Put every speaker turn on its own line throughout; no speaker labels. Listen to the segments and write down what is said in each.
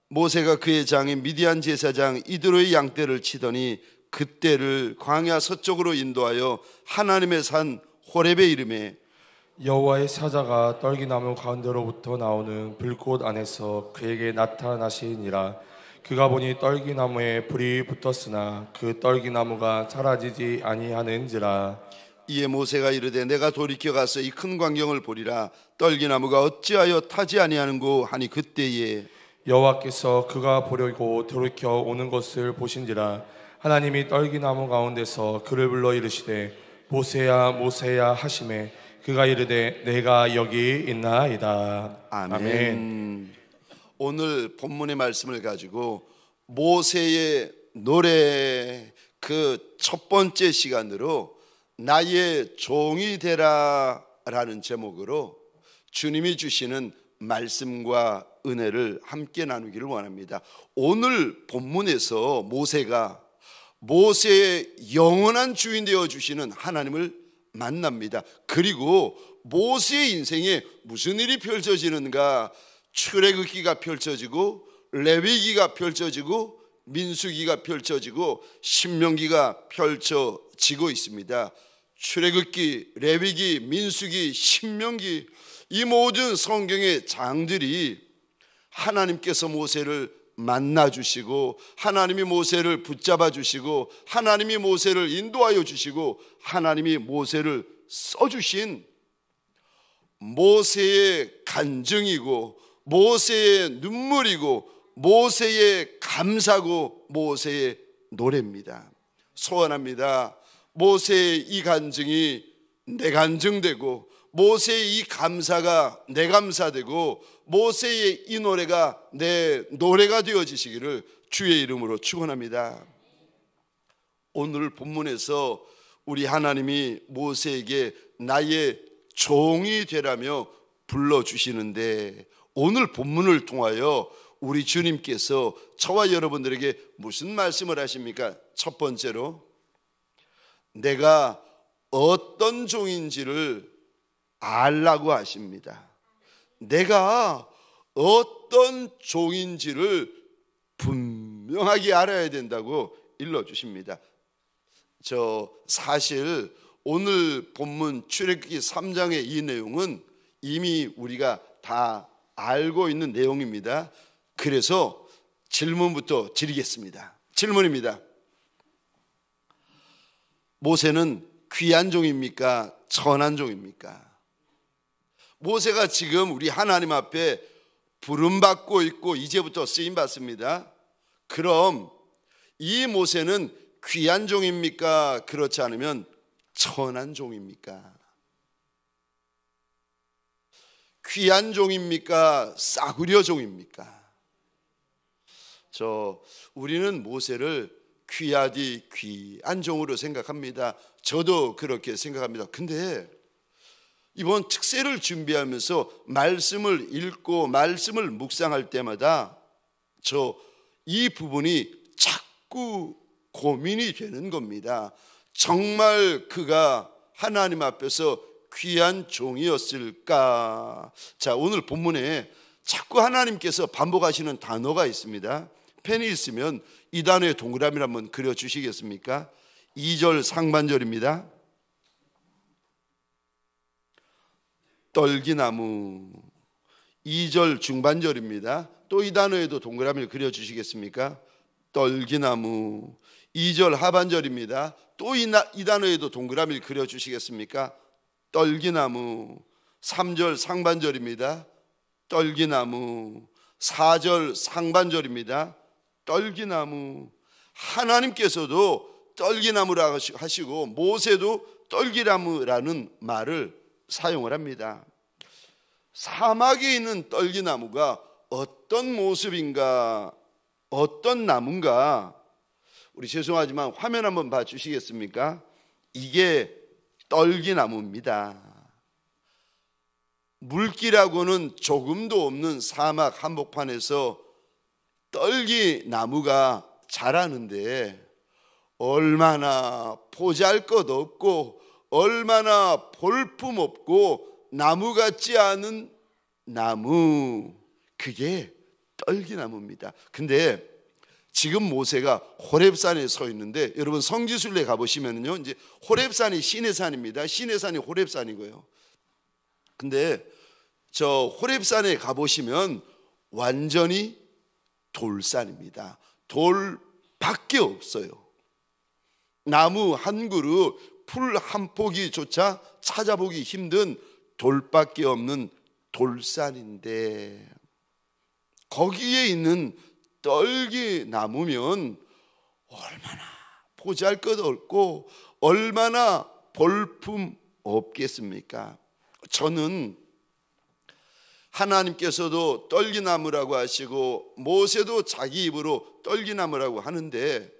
모세가 그의 장인 미디안 제사장 이드로의 양떼를 치더니 그떼를 광야 서쪽으로 인도하여 하나님의 산 호렙에 이르매
여호와의 사자가 떨기나무 가운데로부터 나오는 불꽃 안에서 그에게 나타나시니라. 그가 보니 떨기나무에 불이 붙었으나 그 떨기나무가 사라지지 아니하는지라.
이에 모세가 이르되 내가 돌이켜 가서 이 큰 광경을 보리라. 떨기나무가 어찌하여 타지 아니하는고 하니 그때에
여호와께서 그가 보려고 돌이켜 오는 것을 보신지라. 하나님이 떨기나무 가운데서 그를 불러 이르시되 모세야 모세야 하시매 그가 이르되 내가 여기 있나이다.
아멘. 오늘 본문의 말씀을 가지고 모세의 노래 그 첫 번째 시간으로 나의 종이 되라 라는 제목으로 주님이 주시는 말씀과 은혜를 함께 나누기를 원합니다. 오늘 본문에서 모세가 모세의 영원한 주인 되어 주시는 하나님을 만납니다. 그리고 모세의 인생에 무슨 일이 펼쳐지는가? 출애굽기가 펼쳐지고 레위기가 펼쳐지고 민수기가 펼쳐지고 신명기가 펼쳐지고 있습니다. 출애굽기, 레위기, 민수기, 신명기 이 모든 성경의 장들이 하나님께서 모세를 만나 주시고 하나님이 모세를 붙잡아 주시고 하나님이 모세를 인도하여 주시고 하나님이 모세를 써주신 모세의 간증이고 모세의 눈물이고 모세의 감사고 모세의 노래입니다. 소원합니다. 모세의 이 간증이 내 간증되고 모세의 이 감사가 내 감사되고 모세의 이 노래가 내 노래가 되어지시기를 주의 이름으로 축원합니다. 오늘 본문에서 우리 하나님이 모세에게 나의 종이 되라며 불러주시는데 오늘 본문을 통하여 우리 주님께서 저와 여러분들에게 무슨 말씀을 하십니까? 첫 번째로 내가 어떤 종인지를 알라고 하십니다. 내가 어떤 종인지를 분명하게 알아야 된다고 일러주십니다. 사실 오늘 본문 출애굽기 3장의 이 내용은 이미 우리가 다 알고 있는 내용입니다. 그래서 질문부터 드리겠습니다. 질문입니다. 모세는 귀한 종입니까? 천한 종입니까? 모세가 지금 우리 하나님 앞에 부름받고 있고 이제부터 쓰임받습니다. 그럼 이 모세는 귀한 종입니까? 그렇지 않으면 천한 종입니까? 귀한 종입니까? 싸구려 종입니까? 우리는 모세를 귀하디 귀한 종으로 생각합니다. 저도 그렇게 생각합니다. 근데 이번 특세를 준비하면서 말씀을 읽고 말씀을 묵상할 때마다 이 부분이 자꾸 고민이 되는 겁니다. 정말 그가 하나님 앞에서 귀한 종이었을까? 오늘 본문에 자꾸 하나님께서 반복하시는 단어가 있습니다. 펜이 있으면 이 단어의 동그라미를 한번 그려주시겠습니까? 2절 상반절입니다. 떨기나무. 2절 중반절입니다. 또 이 단어에도 동그라미를 그려주시겠습니까? 떨기나무. 2절 하반절입니다. 또 이 단어에도 동그라미를 그려주시겠습니까? 떨기나무. 3절 상반절입니다. 떨기나무. 4절 상반절입니다. 떨기나무. 하나님께서도 떨기나무라 하시고 모세도 떨기나무라는 말을 사용을 합니다. 사막에 있는 떨기나무가 어떤 모습인가, 어떤 나무인가? 우리 죄송하지만 화면 한번 봐주시겠습니까? 이게 떨기나무입니다. 물기라고는 조금도 없는 사막 한복판에서 떨기나무가 자라는데 얼마나 보잘것없고 얼마나 볼품없고 나무 같지 않은 나무, 그게 떨기나무입니다. 근데 지금 모세가 호렙산에 서 있는데, 여러분 성지순례 가보시면요, 이제 호렙산이 시내산입니다. 시내산이 호렙산이고요. 근데 저 호렙산에 가보시면 완전히 돌산입니다. 돌밖에 없어요. 나무 한 그루, 풀 한 포기조차 찾아보기 힘든 돌밖에 없는 돌산인데, 거기에 있는 떨기나무면 얼마나 보잘것없고 얼마나 볼품 없겠습니까? 저는 하나님께서도 떨기나무라고 하시고 모세도 자기 입으로 떨기나무라고 하는데,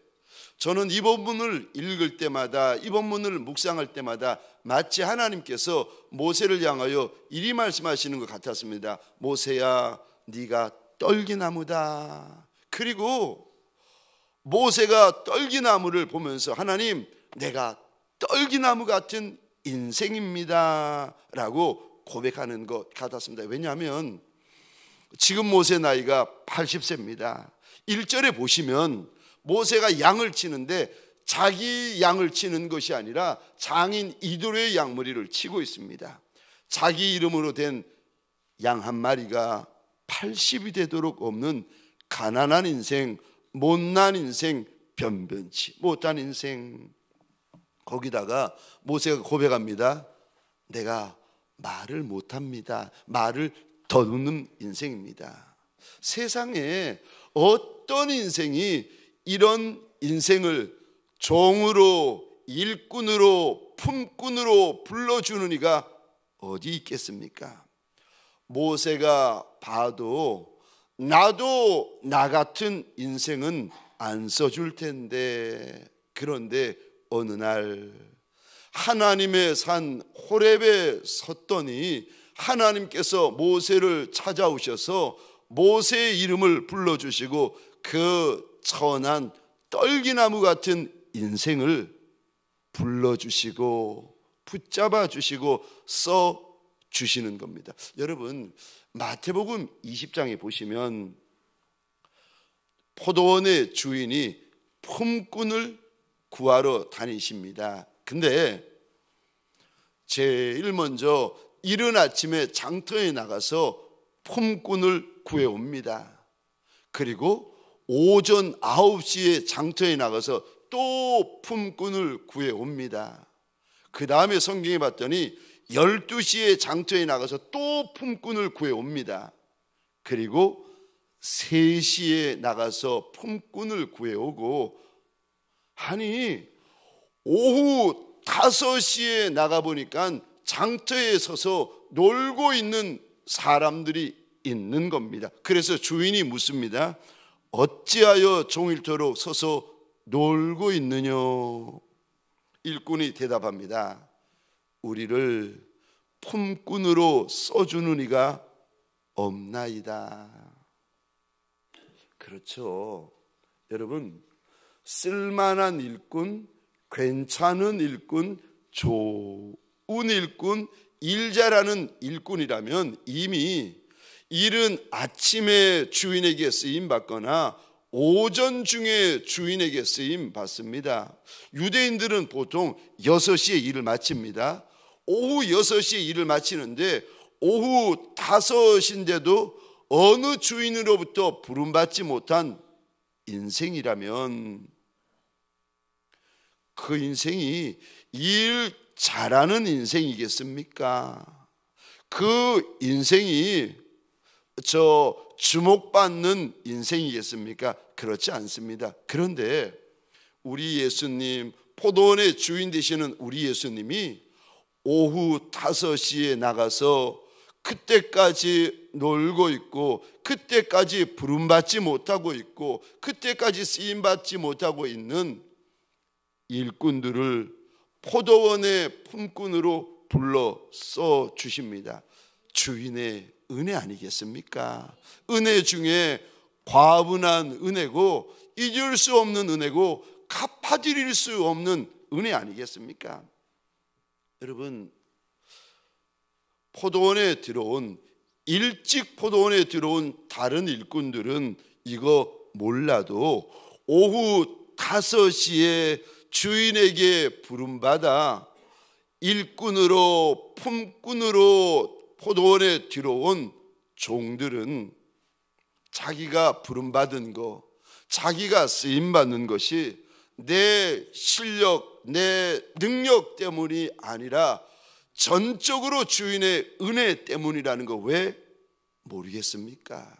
저는 이 본문을 읽을 때마다, 이 본문을 묵상할 때마다 마치 하나님께서 모세를 향하여 이리 말씀하시는 것 같았습니다. 모세야, 네가 떨기나무다. 그리고 모세가 떨기나무를 보면서 하나님, 내가 떨기나무 같은 인생입니다 라고 고백하는 것 같았습니다. 왜냐하면 지금 모세 나이가 80세입니다. 1절에 보시면 모세가 양을 치는데 자기 양을 치는 것이 아니라 장인 이도로의 양머리를 치고 있습니다. 자기 이름으로 된 양 한 마리가 80이 되도록 없는 가난한 인생, 못난 인생, 변변치 못한 인생. 거기다가 모세가 고백합니다. 내가 말을 못합니다. 말을 더듬는 인생입니다. 세상에 어떤 인생이 이런 인생을 종으로, 일꾼으로, 품꾼으로 불러주는 이가 어디 있겠습니까? 모세가 봐도 나도 나 같은 인생은 안 써줄 텐데, 그런데 어느 날 하나님의 산 호렙에 섰더니 하나님께서 모세를 찾아오셔서 모세의 이름을 불러주시고 그 천한 떨기나무 같은 인생을 불러주시고 붙잡아 주시고 써 주시는 겁니다. 여러분, 마태복음 20장에 보시면 포도원의 주인이 품꾼을 구하러 다니십니다. 근데 제일 먼저 이른 아침에 장터에 나가서 품꾼을 구해옵니다. 그리고 오전 9시에 장터에 나가서 또 품꾼을 구해옵니다. 그 다음에 성경에 봤더니 12시에 장터에 나가서 또 품꾼을 구해옵니다. 그리고 3시에 나가서 품꾼을 구해오고, 아니 오후 5시에 나가보니까 장터에 서서 놀고 있는 사람들이 있는 겁니다. 그래서 주인이 묻습니다. 어찌하여 종일토록 서서 놀고 있느냐? 일꾼이 대답합니다. 우리를 품꾼으로 써주는 이가 없나이다. 그렇죠. 여러분, 쓸만한 일꾼, 괜찮은 일꾼, 좋은 일꾼, 일 잘하는 일꾼이라면 이미 이른 아침에 주인에게 쓰임 받거나 오전 중에 주인에게 쓰임 받습니다. 유대인들은 보통 6시에 일을 마칩니다. 오후 6시에 일을 마치는데 오후 5시인데도 어느 주인으로부터 부름받지 못한 인생이라면 그 인생이 일 잘하는 인생이겠습니까? 그 인생이 주목받는 인생이겠습니까? 그렇지 않습니다. 그런데 우리 예수님, 포도원의 주인 되시는 우리 예수님이 오후 5시에 나가서 그때까지 놀고 있고, 그때까지 부름받지 못하고 있고, 그때까지 쓰임받지 못하고 있는 일꾼들을 포도원의 품꾼으로 불러 써 주십니다. 주인의 은혜 아니겠습니까? 은혜 중에 과분한 은혜고, 잊을 수 없는 은혜고, 갚아드릴 수 없는 은혜 아니겠습니까? 여러분, 포도원에 들어온 일찍 포도원에 들어온 다른 일꾼들은 이거 몰라도 오후 5시에 주인에게 부름받아 일꾼으로 품꾼으로 포도원에 들어온 종들은 자기가 부름받은 거, 자기가 쓰임받는 것이 내 실력, 내 능력 때문이 아니라 전적으로 주인의 은혜 때문이라는 거 왜 모르겠습니까?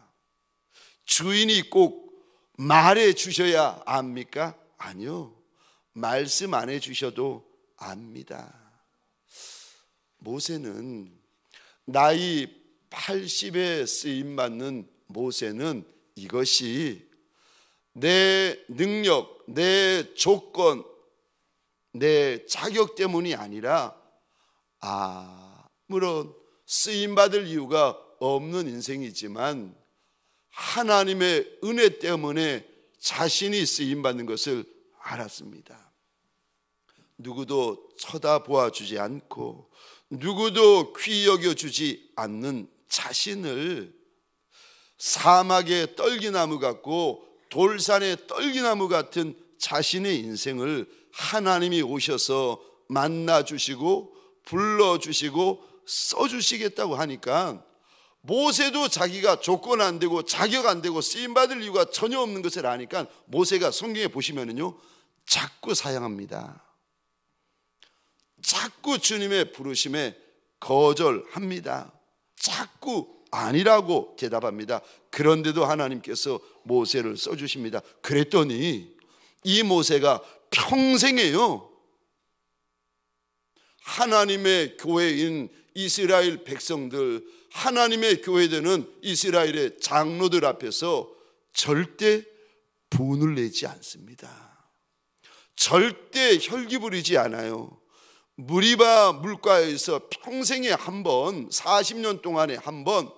주인이 꼭 말해 주셔야 압니까? 아니요, 말씀 안 해 주셔도 압니다. 모세는 나이 80에 쓰임받는 모세는 이것이 내 능력, 내 조건, 내 자격 때문이 아니라 아무런 쓰임받을 이유가 없는 인생이지만 하나님의 은혜 때문에 자신이 쓰임받는 것을 알았습니다. 누구도 쳐다보아 주지 않고 누구도 귀 여겨주지 않는 자신을 사막의 떨기나무 같고 돌산의 떨기나무 같은 자신의 인생을 하나님이 오셔서 만나주시고 불러주시고 써주시겠다고 하니까 모세도 자기가 조건 안 되고 자격 안 되고 쓰임받을 이유가 전혀 없는 것을 아니까 모세가 성경에 보시면은요 자꾸 사양합니다. 자꾸 주님의 부르심에 거절합니다. 자꾸 아니라고 대답합니다. 그런데도 하나님께서 모세를 써주십니다. 그랬더니 이 모세가 평생에요 하나님의 교회인 이스라엘 백성들, 하나님의 교회되는 이스라엘의 장로들 앞에서 절대 분을 내지 않습니다. 절대 혈기 부리지 않아요. 무리바 물가에서 평생에 한 번, 40년 동안에 한 번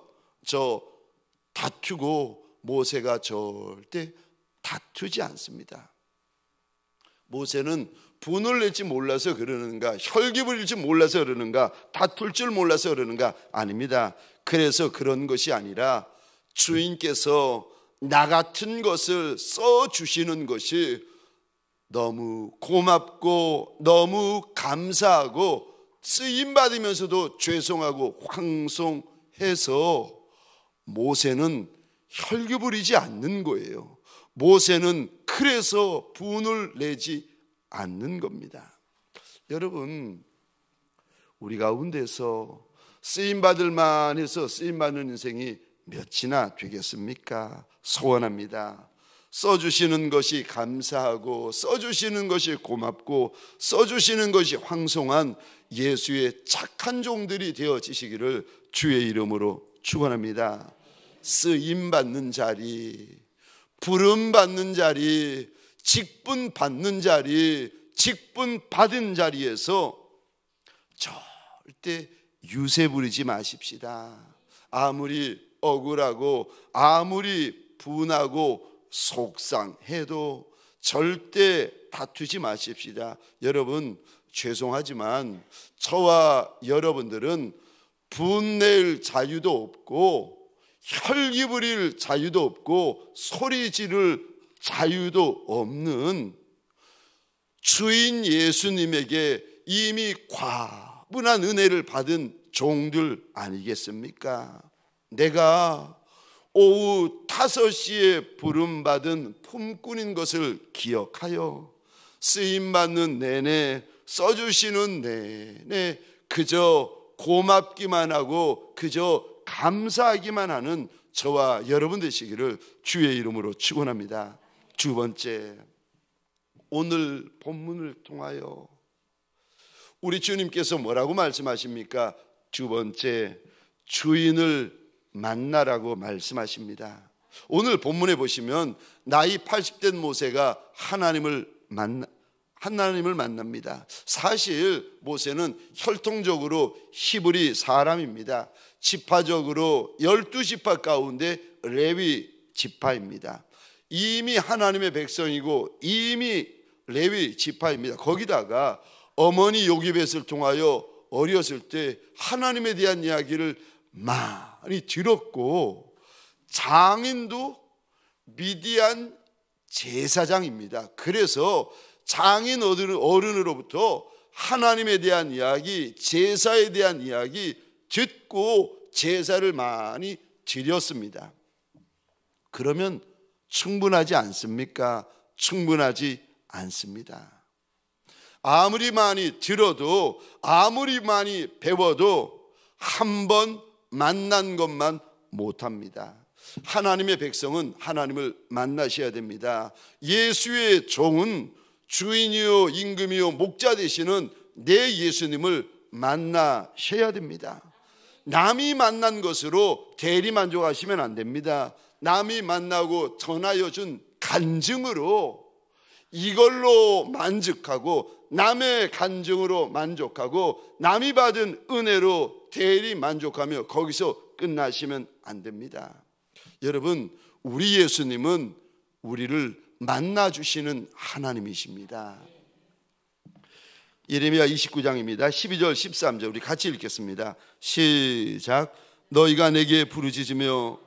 다투고 모세가 절대 다투지 않습니다. 모세는 분을 낼지 몰라서 그러는가, 혈기 부릴 줄 몰라서 그러는가, 다툴 줄 몰라서 그러는가? 아닙니다. 그래서 그런 것이 아니라 주인께서 나 같은 것을 써주시는 것이 너무 고맙고 너무 감사하고 쓰임받으면서도 죄송하고 황송해서 모세는 혈기 부리지 않는 거예요. 모세는 그래서 분을 내지 않는 겁니다. 여러분, 우리 가운데서 쓰임받을 만해서 쓰임받는 인생이 몇이나 되겠습니까? 소원합니다. 써주시는 것이 감사하고 써주시는 것이 고맙고 써주시는 것이 황송한 예수의 착한 종들이 되어지시기를 주의 이름으로 축원합니다. 쓰임받는 자리, 부름받는 자리, 직분받는 자리, 직분받은 자리에서 절대 유세 부리지 마십시다. 아무리 억울하고 아무리 분하고 속상해도 절대 다투지 마십시다. 여러분, 죄송하지만 저와 여러분들은 분낼 자유도 없고 혈기 부릴 자유도 없고 소리 지를 자유도 없는 주인 예수님에게 이미 과분한 은혜를 받은 종들 아니겠습니까? 내가 오후 5시에 부름받은 품꾼인 것을 기억하여 쓰임받는 내내, 써주시는 내내 그저 고맙기만 하고 그저 감사하기만 하는 저와 여러분 되시기를 주의 이름으로 축원합니다. 두 번째, 오늘 본문을 통하여 우리 주님께서 뭐라고 말씀하십니까? 두 번째, 주인을 만나라고 말씀하십니다. 오늘 본문에 보시면 나이 80된 모세가 하나님을 만납니다. 사실 모세는 혈통적으로 히브리 사람입니다. 지파적으로 12지파 가운데 레위 지파입니다. 이미 하나님의 백성이고 이미 레위 지파입니다. 거기다가 어머니 요기벳을 통하여 어렸을 때 하나님에 대한 이야기를 많이 들었고, 장인도 미디안 제사장입니다. 그래서 장인 어른으로부터 하나님에 대한 이야기, 제사에 대한 이야기 듣고 제사를 많이 드렸습니다. 그러면 충분하지 않습니까? 충분하지 않습니다. 아무리 많이 들어도, 아무리 많이 배워도 한 번 만난 것만 못합니다. 하나님의 백성은 하나님을 만나셔야 됩니다. 예수의 종은 주인이요 임금이요 목자 되시는 내 예수님을 만나셔야 됩니다. 남이 만난 것으로 대리 만족하시면 안 됩니다. 남이 만나고 전하여 준 간증으로 이걸로 만족하고, 남의 간증으로 만족하고, 남이 받은 은혜로 대리 만족하며 거기서 끝나시면 안 됩니다. 여러분, 우리 예수님은 우리를 만나주시는 하나님이십니다. 예레미야 29장입니다. 12절 13절 우리 같이 읽겠습니다. 시작. 너희가 내게 부르짖으며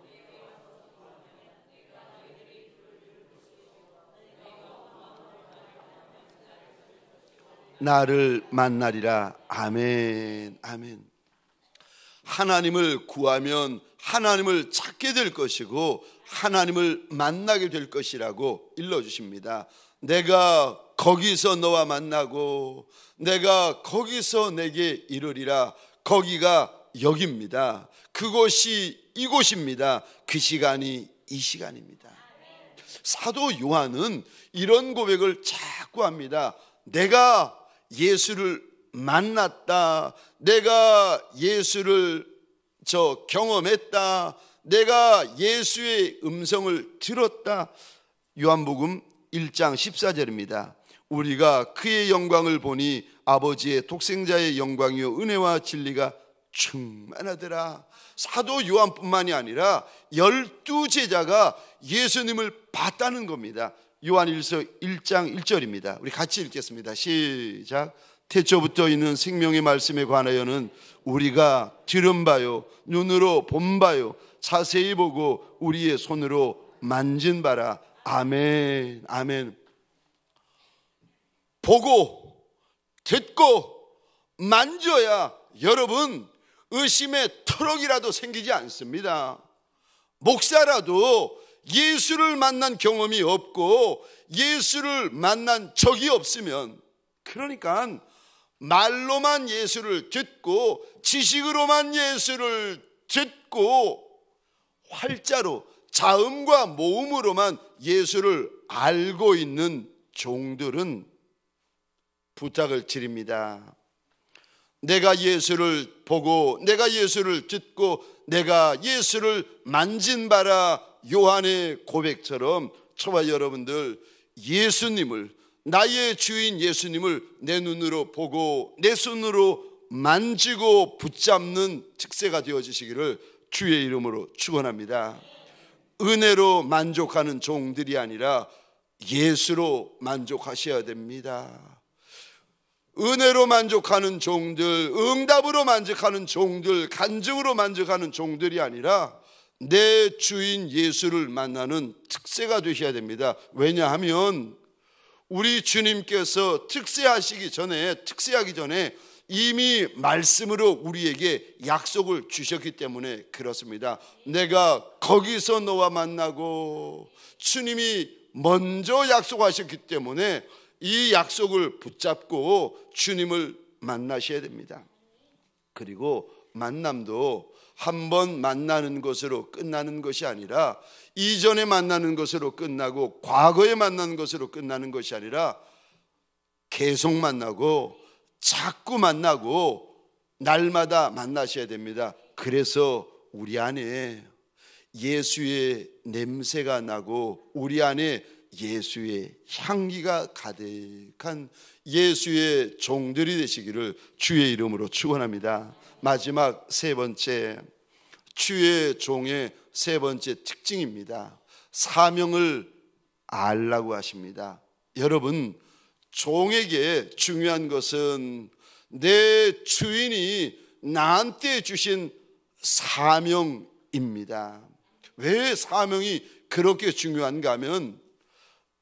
나를 만나리라. 아멘, 아멘. 하나님을 구하면 하나님을 찾게 될 것이고 하나님을 만나게 될 것이라고 일러주십니다. 내가 거기서 너와 만나고 내가 거기서 내게 이르리라. 거기가 여기입니다. 그곳이 이곳입니다. 그 시간이 이 시간입니다. 사도 요한은 이런 고백을 자꾸 합니다. 내가 예수를 만났다. 내가 예수를 경험했다. 내가 예수의 음성을 들었다. 요한복음 1장 14절입니다. 우리가 그의 영광을 보니 아버지의 독생자의 영광이요 은혜와 진리가 충만하더라. 사도 요한뿐만이 아니라 12제자가 예수님을 봤다는 겁니다. 요한일서 1장 1절입니다. 우리 같이 읽겠습니다. 시작. 태초부터 있는 생명의 말씀에 관하여는 우리가 들은 바요 눈으로 본 바요 자세히 보고 우리의 손으로 만진 바라. 아멘, 아멘. 보고 듣고 만져야 여러분 의심의 터럭이라도 생기지 않습니다. 목사라도 예수를 만난 경험이 없고 예수를 만난 적이 없으면, 그러니까 말로만 예수를 듣고 지식으로만 예수를 듣고 활자로 자음과 모음으로만 예수를 알고 있는 종들은 부탁을 드립니다. 내가 예수를 보고 내가 예수를 듣고 내가 예수를 만진 바라. 요한의 고백처럼 저와 여러분들 예수님을, 나의 주인 예수님을 내 눈으로 보고 내 손으로 만지고 붙잡는 특세가 되어지시기를 주의 이름으로 축원합니다. 은혜로 만족하는 종들이 아니라 예수로 만족하셔야 됩니다. 은혜로 만족하는 종들, 응답으로 만족하는 종들, 간증으로 만족하는 종들이 아니라 내 주인 예수를 만나는 특세가 되셔야 됩니다. 왜냐하면 우리 주님께서 특세하기 전에 이미 말씀으로 우리에게 약속을 주셨기 때문에 그렇습니다. 내가 거기서 너와 만나고, 주님이 먼저 약속하셨기 때문에 이 약속을 붙잡고 주님을 만나셔야 됩니다. 그리고 만남도 한 번 만나는 것으로 끝나는 것이 아니라, 이전에 만나는 것으로 끝나고 과거에 만나는 것으로 끝나는 것이 아니라 계속 만나고 자꾸 만나고 날마다 만나셔야 됩니다. 그래서 우리 안에 예수의 냄새가 나고 우리 안에 예수의 향기가 가득한 예수의 종들이 되시기를 주의 이름으로 축원합니다. 마지막 세 번째, 주의 종의 세 번째 특징입니다. 사명을 알라고 하십니다. 여러분, 종에게 중요한 것은 내 주인이 나한테 주신 사명입니다. 왜 사명이 그렇게 중요한가 하면,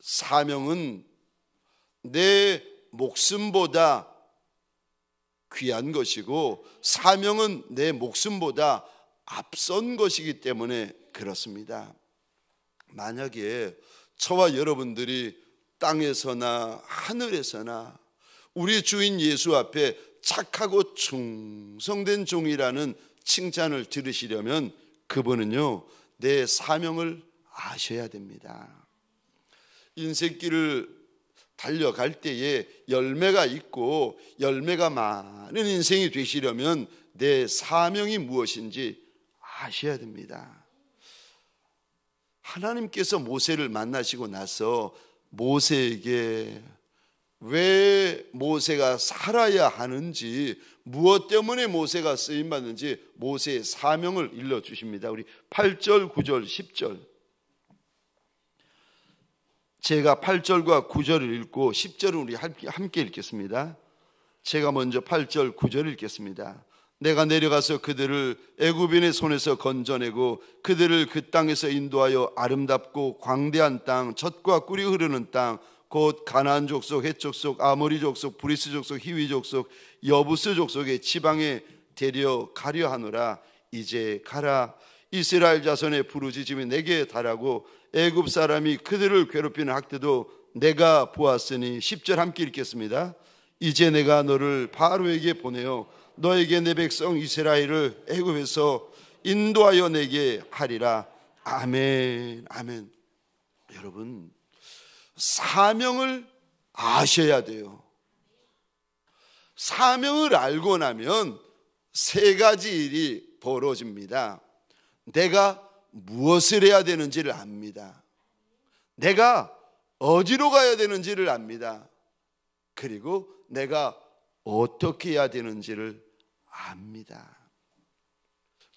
사명은 내 목숨보다 귀한 것이고 사명은 내 목숨보다 앞선 것이기 때문에 그렇습니다. 만약에 저와 여러분들이 땅에서나 하늘에서나 우리 주인 예수 앞에 착하고 충성된 종이라는 칭찬을 들으시려면 그분은요, 내 사명을 아셔야 됩니다. 인생길을 달려갈 때에 열매가 있고 열매가 많은 인생이 되시려면 내 사명이 무엇인지 아셔야 됩니다. 하나님께서 모세를 만나시고 나서 모세에게 왜 모세가 살아야 하는지, 무엇 때문에 모세가 쓰임받는지 모세의 사명을 일러주십니다. 우리 8절, 9절, 10절, 제가 8절과 9절을 읽고 10절을 우리 함께 읽겠습니다. 제가 먼저 8절, 9절 읽겠습니다. 내가 내려가서 그들을 애굽인의 손에서 건져내고 그들을 그 땅에서 인도하여 아름답고 광대한 땅, 젖과 꿀이 흐르는 땅, 곧 가나안 족속, 헷 족속, 아모리 족속, 브리스 족속, 히위 족속, 여부스 족속의 지방에 데려가려 하노라. 이제 가라. 이스라엘 자손의 부르짖음이 내게 달하고 애굽 사람이 그들을 괴롭히는 학대도 내가 보았으니. 10절 함께 읽겠습니다. 이제 내가 너를 바로에게 보내어 너에게 내 백성 이스라엘을 애굽에서 인도하여 내게 하리라. 아멘, 아멘. 여러분, 사명을 아셔야 돼요. 사명을 알고 나면 세 가지 일이 벌어집니다. 내가 무엇을 해야 되는지를 압니다. 내가 어디로 가야 되는지를 압니다. 그리고 내가 어떻게 해야 되는지를 압니다.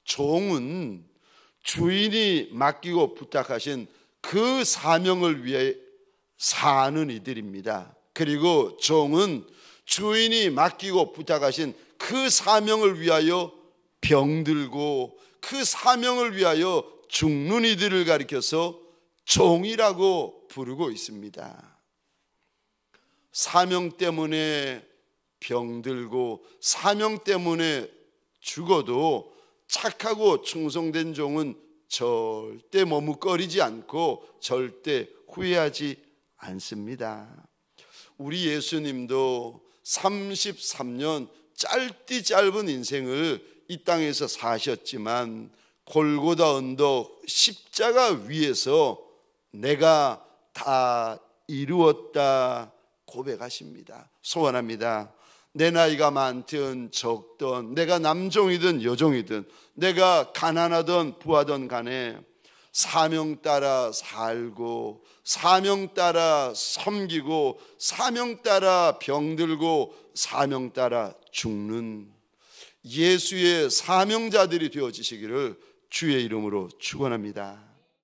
종은 주인이 맡기고 부탁하신 그 사명을 위해 사는 이들입니다. 그리고 종은 주인이 맡기고 부탁하신 그 사명을 위하여 병들고 그 사명을 위하여 죽는 이들을 가리켜서 종이라고 부르고 있습니다. 사명 때문에 병들고 사명 때문에 죽어도 착하고 충성된 종은 절대 머뭇거리지 않고 절대 후회하지 않습니다. 우리 예수님도 33년 짧디 짧은 인생을 이 땅에서 사셨지만 골고다 언덕 십자가 위에서 내가 다 이루었다 고백하십니다. 소원합니다. 내 나이가 많든 적든, 내가 남종이든 여종이든, 내가 가난하든 부하든 간에 사명 따라 살고 사명 따라 섬기고 사명 따라 병들고 사명 따라 죽는 예수의 사명자들이 되어지시기를 주의 이름으로 축원합니다.